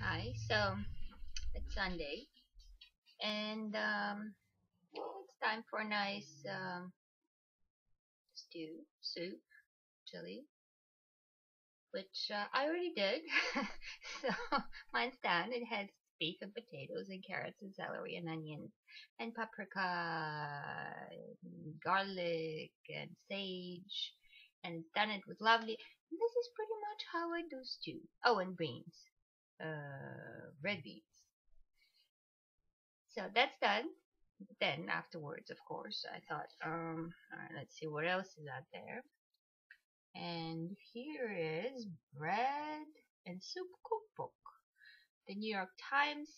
Hi, so it's Sunday, and it's time for a nice soup, chili, which I already did. So mine's done. It has beef and potatoes and carrots and celery and onions and paprika, and garlic and sage, and it's done it with lovely. This is pretty much how I do stew. Oh, and beans, red beans. So that's done. Then afterwards, of course, I thought, all right, let's see what else is out there. And here is Bread and Soup Cookbook, the New York Times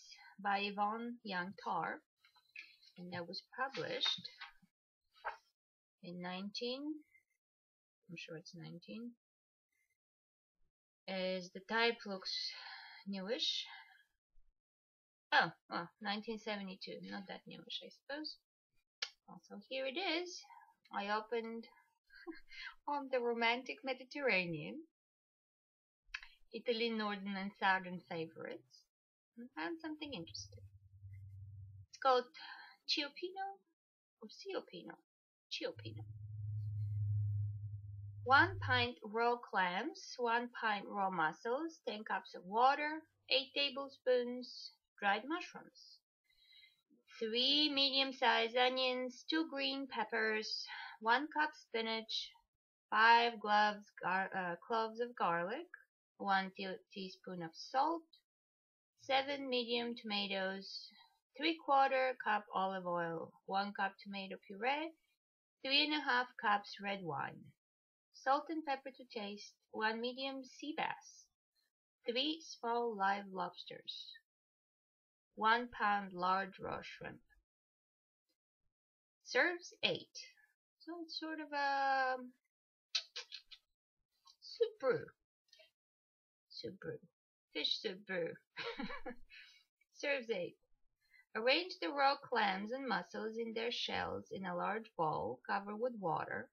by Yvonne Young Tarr, and that was published in 19. I'm sure it's 19. As the type looks newish. Oh, well, 1972, not that newish, I suppose. Also, here it is. I opened on the romantic Mediterranean, Italy northern and southern favorites, and found something interesting. It's called Ciopino or Ciopino. Ciopino. 1 pint raw clams, 1 pint raw mussels, 10 cups of water, 8 tablespoons dried mushrooms, 3 medium-sized onions, 2 green peppers, 1 cup spinach, 5 cloves of garlic, 1 teaspoon of salt, 7 medium tomatoes, 3/4 cup olive oil, 1 cup tomato puree, 3½ cups red wine, salt and pepper to taste, 1 medium sea bass, 3 small live lobsters, 1 pound large raw shrimp. Serves 8. So it's sort of a soup brew. Soup brew. Fish soup brew. Serves 8. Arrange the raw clams and mussels in their shells in a large bowl, cover with water.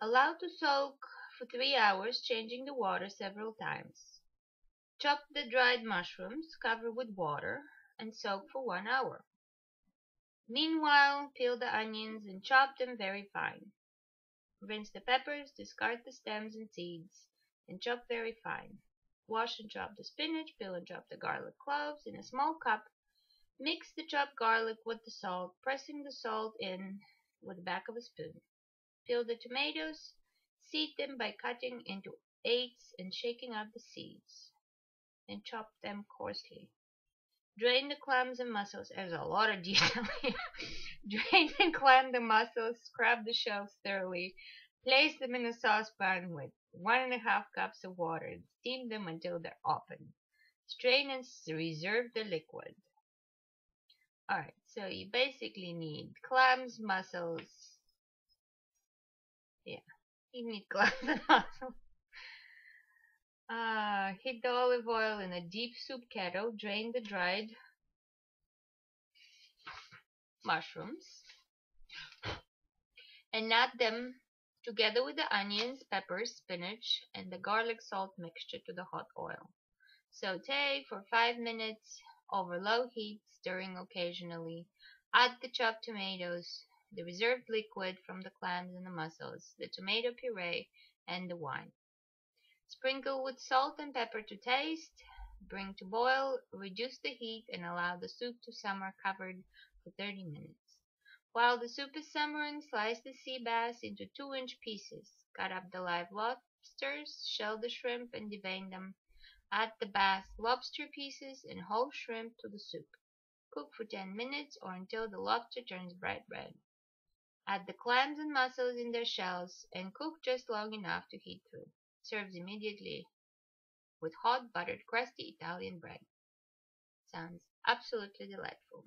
Allow to soak for 3 hours, changing the water several times. Chop the dried mushrooms, cover with water, and soak for 1 hour. Meanwhile, peel the onions and chop them very fine. Rinse the peppers, discard the stems and seeds, and chop very fine. Wash and chop the spinach, peel and chop the garlic cloves in a small cup. Mix the chopped garlic with the salt, pressing the salt in with the back of a spoon. Peel the tomatoes, seed them by cutting into eighths and shaking out the seeds, and chop them coarsely. Drain the clams and mussels. There's a lot of detail here. Drain and clam the mussels, scrub the shells thoroughly, place them in a saucepan with 1½ cups of water and steam them until they're open. Strain and reserve the liquid. Alright, so you basically need clams, mussels. Yeah, you need clams and mussels. Heat the olive oil in a deep soup kettle. Drain the dried mushrooms and add them together with the onions, peppers, spinach, and the garlic salt mixture to the hot oil. Saute for 5 minutes over low heat, stirring occasionally. Add the chopped tomatoes, the reserved liquid from the clams and the mussels, the tomato puree, and the wine. Sprinkle with salt and pepper to taste. Bring to boil, reduce the heat, and allow the soup to simmer covered for 30 minutes. While the soup is simmering, slice the sea bass into 2-inch pieces. Cut up the live lobsters, shell the shrimp, and devein them. Add the bass, lobster pieces, and whole shrimp to the soup. Cook for 10 minutes or until the lobster turns bright red. Add the clams and mussels in their shells and cook just long enough to heat through. Serves immediately with hot, buttered, crusty Italian bread. Sounds absolutely delightful.